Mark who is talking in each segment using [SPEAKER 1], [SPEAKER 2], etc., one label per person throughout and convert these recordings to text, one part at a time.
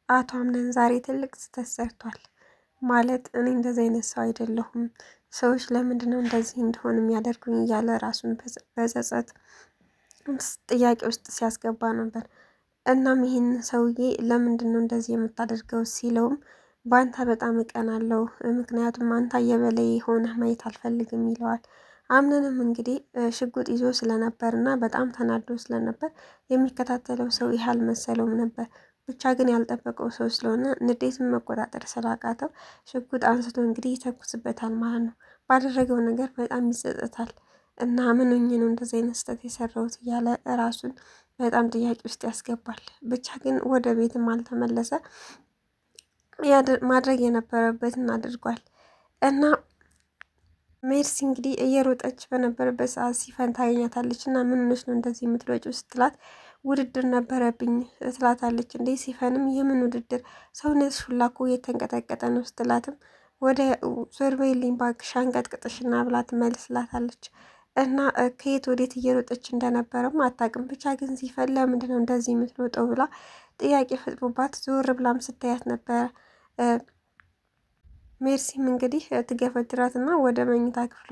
[SPEAKER 1] አቶ አምነን ዛሬ ትልቅ ስህተት ሰርቷል። ማለት እኔ እንደዚህ አይነት ሰው አይደለሁም። ሰዎች ለምንድን ነው እንደዚህ እንደሆን የሚያደርጉኝ እያለ ራሱን በጸጸት ጥያቄ ውስጥ ሲያስገባ ነበር። እናም ይህን ሰውዬ ለምንድን ነው እንደዚህ የምታደርገው ሲለውም በአንተ በጣም እቀናለሁ፣ ምክንያቱም አንተ የበላይ ሆነህ ማየት አልፈልግም ይለዋል። አምነንም እንግዲህ ሽጉጥ ይዞ ስለነበር እና በጣም ተናዶ ስለነበር የሚከታተለው ሰው ይህ አልመሰለውም ነበር። ብቻ ግን ያልጠበቀው ሰው ስለሆነ ንዴትን መቆጣጠር ስላቃተው ሽጉጥ አንስቶ እንግዲህ ይተኩስበታል ማለት ነው። ባደረገው ነገር በጣም ይጸጸታል እና ምን ሆኜ ነው እንደዚህ አይነት ስህተት የሰራሁት እያለ ራሱን በጣም ጥያቄ ውስጥ ያስገባል። ብቻ ግን ወደ ቤትም አልተመለሰ። ማድረግ የነበረበትን አድርጓል እና ሜርሲ እንግዲህ እየሮጠች በነበረበት ሰዓት ሲፈን ታገኛታለች እና ምን ሆነች ነው እንደዚህ የምትሮጪው ስትላት ውድድር ነበረብኝ ትላታለች። እንዴ ሲፈንም የምን ውድድር ሰውነትሽ ሁላ እኮ እየተንቀጠቀጠ ነው ስትላትም ወደ ዞር በይልኝ እባክሽ አንቀጥቅጥሽና ብላ ትመልስላታለች። እና ከየት ወዴት እየሮጠች እንደነበረም አታውቅም። ብቻ ግን ሲፈን ለምንድን ነው እንደዚህ የምትሮጠው ብላ ጥያቄ ፈጥሮባት ዞር ብላም ስታያት ነበረ። ሜርሲም እንግዲህ ትገፈትራትና ወደ መኝታ ክፍሏ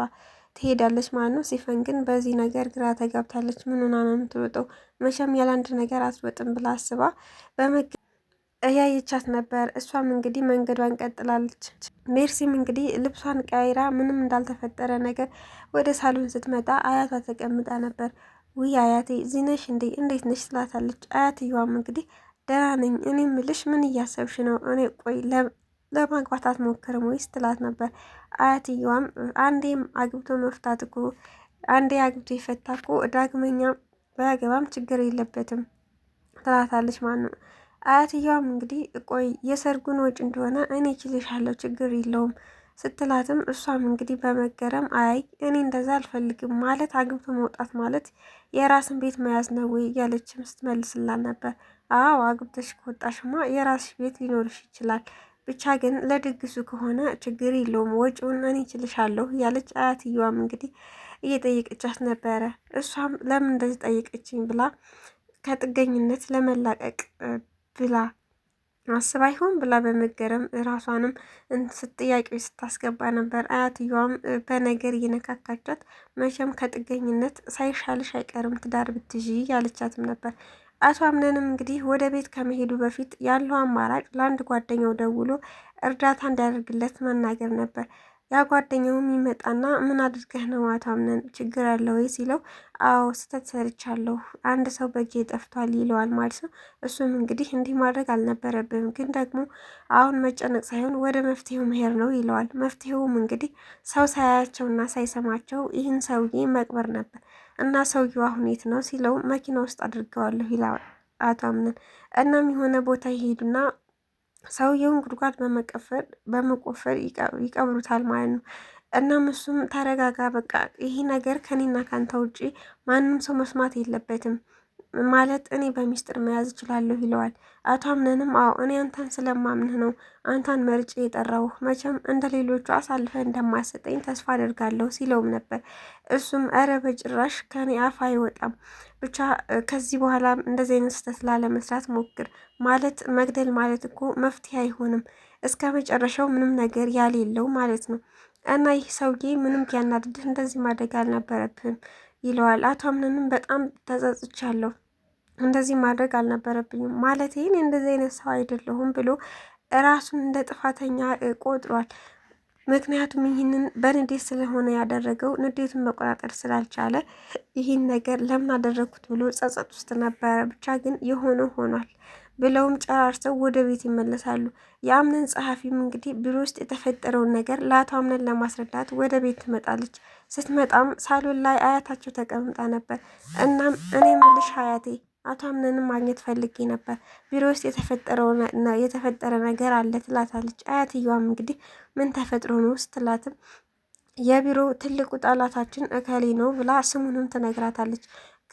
[SPEAKER 1] ትሄዳለች ማለት ነው። ሲፈን ግን በዚህ ነገር ግራ ተጋብታለች። ምን ሆና ነው የምትሮጠው? መቼም ያለ አንድ ነገር አትወጥም ብላ አስባ እያየቻት ነበር። እሷም እንግዲህ መንገዷን ቀጥላለች። ሜርሲም እንግዲህ ልብሷን ቀይራ ምንም እንዳልተፈጠረ ነገር ወደ ሳሎን ስትመጣ አያቷ ተቀምጣ ነበር። ውይ አያቴ ዚነሽ እንዴ እንዴት ነሽ ትላታለች። አያትየዋም እንግዲህ ደህና ነኝ፣ እኔ ምልሽ ምን እያሰብሽ ነው? እኔ ቆይ ለማግባት አትሞክርም ወይስ ትላት ነበር። አያትየዋም አንዴም አግብቶ መፍታት እኮ አንዴ አግብቶ የፈታ እኮ ዳግመኛ ባያገባም ችግር የለበትም ትላታለች ማለት ነው። አያትየዋም እንግዲህ ቆይ የሰርጉን ወጪ እንደሆነ እኔ እችልሻለሁ ችግር የለውም ስትላትም እሷም እንግዲህ በመገረም አይ እኔ እንደዛ አልፈልግም፣ ማለት አግብቶ መውጣት ማለት የራስን ቤት መያዝ ነው ወይ እያለችም ስትመልስላት ነበር። አዎ አግብተሽ ከወጣሽማ የራስሽ ቤት ሊኖርሽ ይችላል፣ ብቻ ግን ለድግሱ ከሆነ ችግር የለውም ወጪውን እኔ እችልሻለሁ እያለች አያትየዋም እንግዲህ እየጠየቀቻት ነበረ። እሷም ለምን እንደዚህ ጠየቀችኝ ብላ ከጥገኝነት ለመላቀቅ ብላ አስባ ይሆን ብላ በመገረም ራሷንም ጥያቄዎች ስታስገባ ነበር። አያትየዋም በነገር እየነካካቻት መቼም ከጥገኝነት ሳይሻልሽ አይቀርም ትዳር ብትይዢ ያለቻትም ነበር። አቶ አምነንም እንግዲህ ወደ ቤት ከመሄዱ በፊት ያለው አማራጭ ለአንድ ጓደኛው ደውሎ እርዳታ እንዲያደርግለት መናገር ነበር። ያ ጓደኛውም ይመጣና ምን አድርገህ ነው አቶ አምነን ችግር አለ ወይ ሲለው አዎ ስህተት ሰርቻለሁ፣ አንድ ሰው በእጄ ጠፍቷል ይለዋል ማለት ነው። እሱም እንግዲህ እንዲህ ማድረግ አልነበረብም፣ ግን ደግሞ አሁን መጨነቅ ሳይሆን ወደ መፍትሄው መሄድ ነው ይለዋል። መፍትሄውም እንግዲህ ሰው ሳያያቸውና ሳይሰማቸው ይህን ሰውዬ መቅበር ነበር እና ሰውዬው አሁን የት ነው ሲለው መኪና ውስጥ አድርገዋለሁ ይለዋል አቶ አምነን። እናም የሆነ ቦታ ይሄዱና ሰውየውን ጉድጓድ በመቆፈር ይቀብሩታል ማለት ነው። እናም እሱም ተረጋጋ፣ በቃ ይሄ ነገር ከኔና ካንተ ውጪ ማንም ሰው መስማት የለበትም፣ ማለት እኔ በሚስጥር መያዝ እችላለሁ ይለዋል። አቶ አምነንም አዎ እኔ አንተን ስለማምንህ ነው አንተን መርጬ የጠራሁህ፣ መቼም እንደ ሌሎቹ አሳልፈ እንደማሰጠኝ ተስፋ አደርጋለሁ ሲለውም ነበር። እሱም እረ በጭራሽ ከኔ አፍ አይወጣም፣ ብቻ ከዚህ በኋላ እንደዚህ አይነት ስህተት ላለመስራት ሞክር፣ ማለት መግደል ማለት እኮ መፍትሄ አይሆንም፣ እስከ መጨረሻው ምንም ነገር ያሌለው ማለት ነው እና ይህ ሰውዬ ምንም ቢያናድድህ እንደዚህ ማድረግ አልነበረብህም ይለዋል። አቶ አምነንም በጣም ተጸጽቻለሁ፣ እንደዚህ ማድረግ አልነበረብኝም፣ ማለት ይህን እንደዚህ አይነት ሰው አይደለሁም ብሎ ራሱን እንደ ጥፋተኛ ቆጥሯል። ምክንያቱም ይህንን በንዴት ስለሆነ ያደረገው ንዴቱን መቆጣጠር ስላልቻለ ይህን ነገር ለምን አደረግኩት ብሎ ጸጸት ውስጥ ነበረ። ብቻ ግን የሆነው ሆኗል ብለውም ጨራርሰው ወደ ቤት ይመለሳሉ። የአምነን ጸሐፊም እንግዲህ ቢሮ ውስጥ የተፈጠረውን ነገር ለአቶ አምነን ለማስረዳት ወደ ቤት ትመጣለች። ስትመጣም ሳሎን ላይ አያታቸው ተቀምጣ ነበር። እናም እኔ ምልሽ አያቴ አቶ አምነንም ማግኘት ፈልጌ ነበር፣ ቢሮ ውስጥ የተፈጠረ ነገር አለ ትላታለች። አያትየዋም እንግዲህ ምን ተፈጥሮ ነው ስትላትም የቢሮ ትልቁ ጠላታችን እከሌ ነው ብላ ስሙንም ትነግራታለች።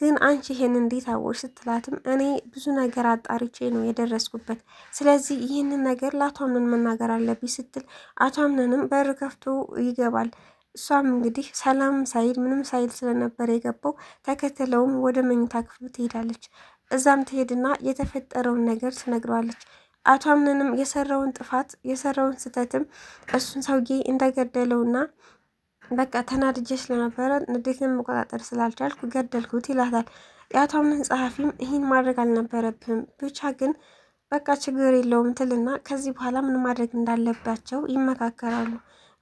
[SPEAKER 1] ግን አንቺ ይሄን እንዴት አወቅሽ ስትላትም እኔ ብዙ ነገር አጣርቼ ነው የደረስኩበት፣ ስለዚህ ይህንን ነገር ለአቶ አምነን መናገር አለብኝ ስትል አቶ አምነንም በር ከፍቶ ይገባል። እሷም እንግዲህ ሰላም ሳይል ምንም ሳይል ስለነበር የገባው ተከትለውም ወደ መኝታ ክፍሉ ትሄዳለች። እዛም ትሄድና የተፈጠረውን ነገር ትነግረዋለች። አቶ አምነንም የሰራውን ጥፋት የሰራውን ስህተትም እሱን ሰውዬ እንደገደለውና በቃ ተናድጄ ስለነበረ ንዴትን መቆጣጠር ስላልቻልኩ ገደልኩት ይላታል። የአቶ አምነን ጸሐፊም ይህን ማድረግ አልነበረብህም ብቻ ግን በቃ ችግር የለውም ትልና ከዚህ በኋላ ምን ማድረግ እንዳለባቸው ይመካከራሉ።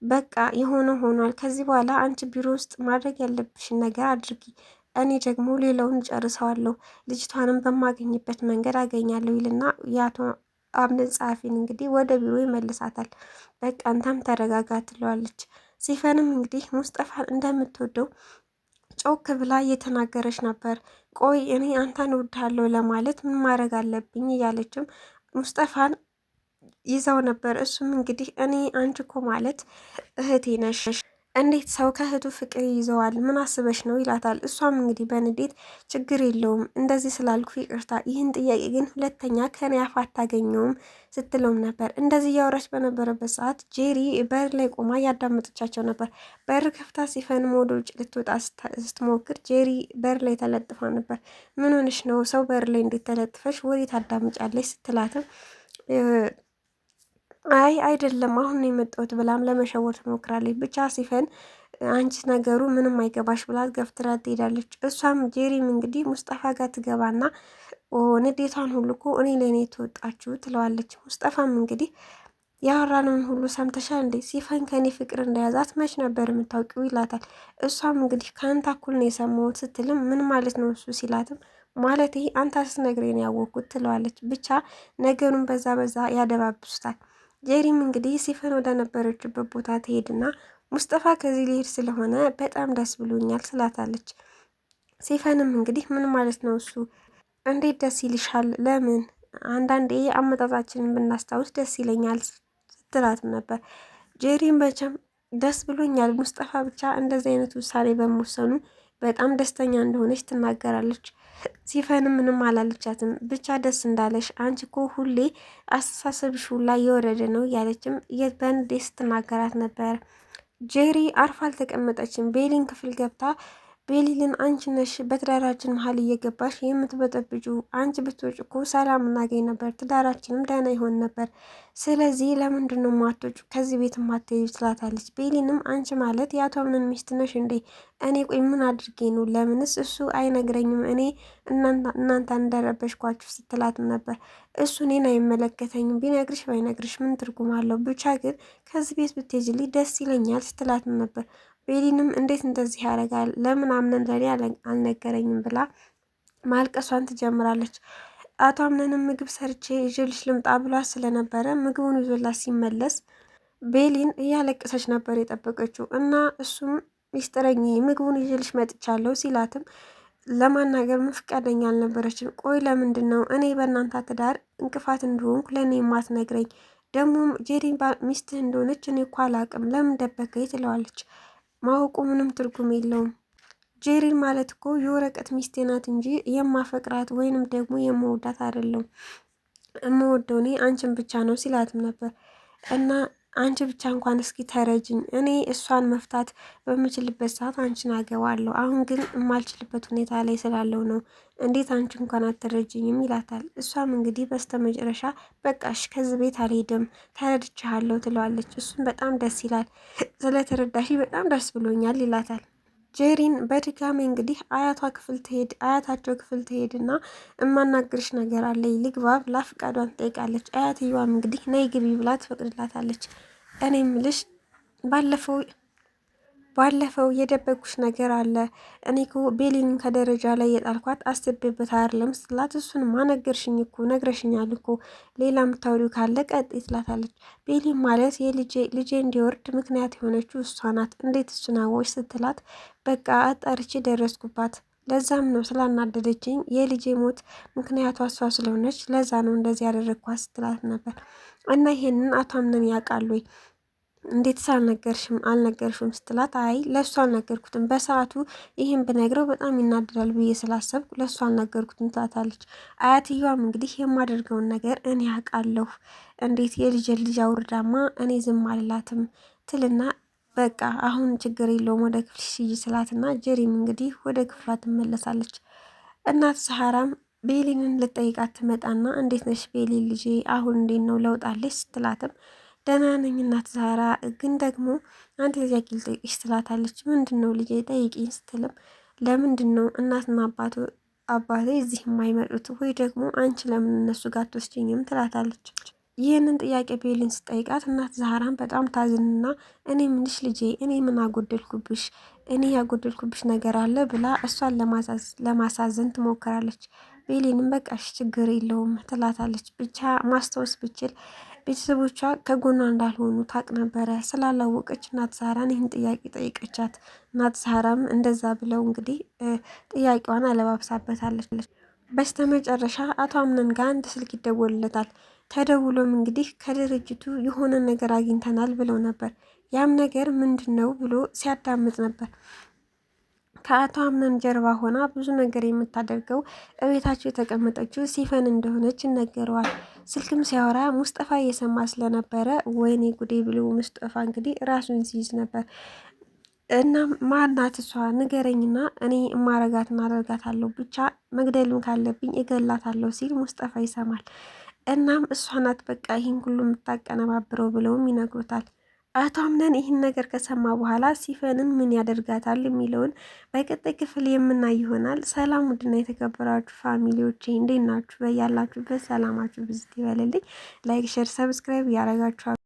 [SPEAKER 1] በቃ የሆነ ሆኗል። ከዚህ በኋላ አንቺ ቢሮ ውስጥ ማድረግ ያለብሽን ነገር አድርጊ፣ እኔ ደግሞ ሌላውን ጨርሰዋለሁ፣ ልጅቷንም በማገኝበት መንገድ አገኛለሁ ይልና የአቶ አምነን ጸሐፊን እንግዲህ ወደ ቢሮ ይመልሳታል። በቃ አንተም ተረጋጋ ትለዋለች። ሲፈንም እንግዲህ ሙስጠፋን እንደምትወደው ጮክ ብላ እየተናገረች ነበር። ቆይ እኔ አንተን እወድሃለሁ ለማለት ምን ማድረግ አለብኝ እያለችም ሙስጠፋን ይዘው ነበር። እሱም እንግዲህ እኔ አንቺ እኮ ማለት እህቴ ነሽ፣ እንዴት ሰው ከእህቱ ፍቅር ይዘዋል? ምን አስበሽ ነው ይላታል። እሷም እንግዲህ በንዴት ችግር የለውም እንደዚህ ስላልኩ ይቅርታ፣ ይህን ጥያቄ ግን ሁለተኛ ከኔ አፍ አታገኘውም ስትለውም ነበር። እንደዚህ እያወራች በነበረበት ሰዓት ጄሪ በር ላይ ቆማ እያዳመጠቻቸው ነበር። በር ከፍታ ሲፈንም ወደ ውጭ ልትወጣ ስትሞክር ጄሪ በር ላይ ተለጥፋ ነበር። ምን ሆነሽ ነው? ሰው በር ላይ እንዴት ተለጥፈሽ ወዴት ታዳምጫለሽ? ስትላትም አይ አይደለም አሁን ነው የመጣሁት ብላም ለመሸወር ትሞክራለች። ብቻ ሲፈን አንቺ ነገሩ ምንም አይገባሽ ብላት ገፍትራ ትሄዳለች። እሷም ጄሪም እንግዲህ ሙስጠፋ ጋር ትገባና ንዴቷን ሁሉ እኮ እኔ ለእኔ የተወጣችሁ ትለዋለች። ሙስጠፋም እንግዲህ ያወራነውን ሁሉ ሰምተሻል እንዴ? ሲፈን ከኔ ፍቅር እንደያዛት መች ነበር የምታውቂው? ይላታል። እሷም እንግዲህ ከአንተ እኩል ነው የሰማሁት ስትልም ምን ማለት ነው እሱ ሲላትም ማለት አንተ ስትነግረኝ ያወቅኩት ትለዋለች። ብቻ ነገሩን በዛ ያደባብሱታል። ጄሪም እንግዲህ ሲፈን ወደ ነበረችበት ቦታ ትሄድና ሙስጠፋ ከዚህ ሊሄድ ስለሆነ በጣም ደስ ብሎኛል ስላታለች። ሲፈንም እንግዲህ ምን ማለት ነው እሱ? እንዴት ደስ ይልሻል? ለምን? አንዳንዴ አመጣጣችንን ብናስታውስ ደስ ይለኛል ስትላትም ነበር። ጄሪም በቻም ደስ ብሎኛል ሙስጠፋ ብቻ እንደዚህ አይነት ውሳኔ በመወሰኑ በጣም ደስተኛ እንደሆነች ትናገራለች። ሲፈንም ምንም አላለቻትም። ብቻ ደስ እንዳለሽ አንቺ እኮ ሁሌ አስተሳሰብሽ ሁላ እየወረደ ነው እያለችም በንዴት ስትናገራት ነበር። ጄሪ አርፋ አልተቀመጠችም። ቤሊን ክፍል ገብታ ቤሊልን አንቺ ነሽ በትዳራችን መሀል እየገባሽ የምትበጠብጩ፣ አንቺ ብትወጪ እኮ ሰላም እናገኝ ነበር፣ ትዳራችንም ደህና ይሆን ነበር። ስለዚህ ለምንድን ነው ማትወጪ ከዚህ ቤት ማትሄዱ? ትላታለች። ቤሊንም አንቺ ማለት የአቶ አምነን ሚስት ነሽ እንዴ? እኔ ቆይ ምን አድርጌ ነው? ለምንስ እሱ አይነግረኝም? እኔ እናንተ እንደረበሽኳችሁ ስትላትም ነበር። እሱ እኔን አይመለከተኝም፣ ቢነግርሽ ባይነግርሽ ምን ትርጉም አለው? ብቻ ግን ከዚህ ቤት ብትሄጂልኝ ደስ ይለኛል ስትላትም ነበር። ቤሊንም እንዴት እንደዚህ ያደርጋል? ለምን አምነን ለኔ አልነገረኝም? ብላ ማልቀሷን ትጀምራለች። አቶ አምነንም ምግብ ሰርቼ ይዤልሽ ልምጣ ብሏት ስለነበረ ምግቡን ይዞላት ሲመለስ ቤሊን እያለቀሰች ነበር የጠበቀችው እና እሱም ሚስጥረኝ ምግቡን ይዤልሽ መጥቻለሁ ሲላትም ለማናገር ፈቃደኛ አልነበረችም። ቆይ ለምንድን ነው እኔ በእናንተ ትዳር እንቅፋት እንደሆንኩ ለእኔ የማትነግረኝ? ደግሞም ጄሪን ሚስትህ እንደሆነች እኔ እኮ አላቅም፣ ለምን ደበከኝ? ትለዋለች። ማወቁ ምንም ትርጉም የለውም። ጄሪን ማለት እኮ የወረቀት ሚስቴ ናት እንጂ የማፈቅራት ወይንም ደግሞ የመወዳት አይደለም። የምወደው እኔ አንቺን ብቻ ነው ሲላትም ነበር። እና አንቺ ብቻ እንኳን እስኪ ተረጅኝ፣ እኔ እሷን መፍታት በምችልበት ሰዓት አንቺን አገባለሁ። አሁን ግን የማልችልበት ሁኔታ ላይ ስላለው ነው። እንዴት አንቺ እንኳን አትረጅኝም? ይላታል። እሷም እንግዲህ በስተመጨረሻ በቃሽ ከዚህ ቤት አልሄድም ተረድቻለሁ ትለዋለች። እሱም በጣም ደስ ይላል። ስለተረዳሽ በጣም ደስ ብሎኛል ይላታል። ጄሪን በድጋሚ እንግዲህ አያታቸው ክፍል ትሄድና እማናግርሽ ነገር አለ ልግባ ብላ ፍቃዷን ትጠይቃለች። አያትየዋም እንግዲህ ነይ ግቢ ብላ ትፈቅድላታለች። እኔ ምልሽ ባለፈው የደበኩሽ ነገር አለ። እኔ እኮ ቤሊን ከደረጃ ላይ የጣልኳት አስቤበት አይደለም ስትላት፣ እሱንማ ነገርሽኝ እኮ ነግረሽኛል እኮ ሌላ የምታወሪው ካለ ቀጥይ ትላታለች። ቤሊን ማለት ልጄ እንዲወርድ ምክንያት የሆነችው እሷ ናት። እንዴት እሱን አወቅሽ? ስትላት በቃ አጣርቼ ደረስኩባት። ለዛም ነው ስላናደደችኝ የልጄ ሞት ምክንያቷ እሷ ስለሆነች ለዛ ነው እንደዚህ ያደረግኳት ስትላት ነበር። እና ይሄንን አቶ አምነን ያውቃሉ ወይ? እንዴት አልነገርሽም ስትላት፣ አይ ለእሱ አልነገርኩትም፣ በሰዓቱ ይህን ብነግረው በጣም ይናደዳል ብዬ ስላሰብኩ ለእሱ አልነገርኩትም ትላታለች። አያትየዋም እንግዲህ የማደርገውን ነገር እኔ ያውቃለሁ፣ እንዴት ልጅ አውርዳማ እኔ ዝም አልላትም ትልና በቃ አሁን ችግር የለውም ወደ ክፍል ሽይ ስላትና ጀሪም እንግዲህ ወደ ክፍሏ ትመለሳለች። እናት ሰሃራም ቤሊንን ልጠይቃት ትመጣና እንዴት ነሽ ቤሊ ልጄ አሁን እንዴት ነው ለውጣለች ስትላትም ደህና ነኝ እናት ዛራ ግን ደግሞ አንድ ጥያቄ ልጠይቅሽ ትላታለች። ምንድን ነው ልጄ ጠይቂኝ ስትልም ለምንድን ነው እናትና አባቴ እዚህ የማይመጡት ወይ ደግሞ አንቺ ለምን እነሱ ጋር አትወስጂኝም ትላታለች። ይህንን ጥያቄ ቤሊን ስጠይቃት እናት ዛህራን በጣም ታዝንና እኔ ምንሽ ልጄ እኔ ምን አጎደልኩብሽ እኔ ያጎደልኩብሽ ነገር አለ ብላ እሷን ለማሳዘን ትሞክራለች። ቤሊንም በቃሽ ችግር የለውም ትላታለች። ብቻ ማስታወስ ብችል ቤተሰቦቿ ከጎኗ እንዳልሆኑ ታቅ ነበረ። ስላላወቀች እናት ዛህራን ይህን ጥያቄ ጠይቀቻት። እናት ዛህራም እንደዛ ብለው እንግዲህ ጥያቄዋን አለባብሳበታለች። በስተመጨረሻ አቶ አምነን ጋር አንድ ስልክ ይደወልለታል። ተደውሎም እንግዲህ ከድርጅቱ የሆነ ነገር አግኝተናል ብለው ነበር። ያም ነገር ምንድን ነው ብሎ ሲያዳምጥ ነበር። ከአቶ አምነን ጀርባ ሆና ብዙ ነገር የምታደርገው እቤታቸው የተቀመጠችው ሲፈን እንደሆነች ይነገረዋል። ስልክም ሲያወራ ሙስጠፋ እየሰማ ስለነበረ ወይኔ ጉዴ ብሎ ሙስጠፋ እንግዲህ ራሱን ሲይዝ ነበር። እና ማናት እሷ ንገረኝና እኔ እማረጋትን አደርጋታለሁ ብቻ መግደልም ካለብኝ እገላታለሁ ሲል ሙስጠፋ ይሰማል። እናም እሷ ናት በቃ ይህን ሁሉ የምታቀነባብረው ብለውም ይነግሩታል። አቶ አምነን ይህን ነገር ከሰማ በኋላ ሲፈንን ምን ያደርጋታል የሚለውን በቀጣይ ክፍል የምናይ ይሆናል። ሰላም ውድና የተከበራችሁ ፋሚሊዎቼ እንዴት ናችሁ? በያላችሁበት ሰላማችሁ ብዝት ይበልልኝ። ላይክ፣ ሼር፣ ሰብስክራይብ እያረጋችሁ